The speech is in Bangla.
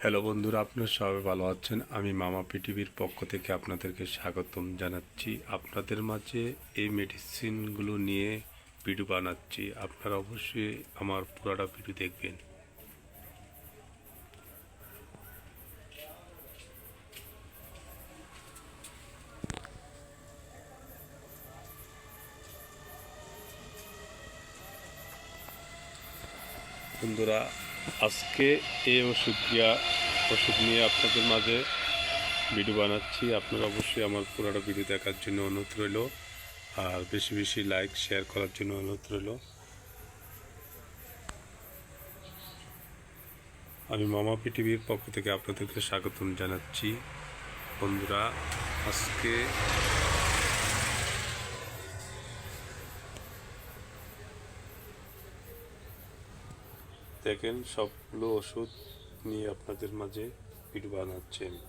হ্যালো বন্ধুরা, আপনারা সবাই ভালো আছেন। আমি মামা পৃথিবীর পক্ষ থেকে আপনাদেরকে স্বাগতম জানাচ্ছি। আপনাদের মাঝে এই মেডিসিনগুলো নিয়ে ভিডিও বানাচ্ছি। আপনারা অবশ্যই আমার পুরাটা ভিডিও দেখবেন। বন্ধুরা, আজকে এই ওষুধ নিয়ে আপনাদের মাঝে ভিডিও বানাচ্ছি। আপনারা অবশ্যই আমার পুরাটা ভিডিও দেখার জন্য অনুরোধ রইল, আর বেশি বেশি লাইক শেয়ার করার জন্য অনুরোধ রইল। আমি মামা পৃথিবীর পক্ষ থেকে আপনাদেরকে স্বাগতম জানাচ্ছি। বন্ধুরা, আজকে দেখেন সবগুলো ওষুধ নিয়ে আপনাদের মাঝে ভিডিও বানাচ্ছি আমি।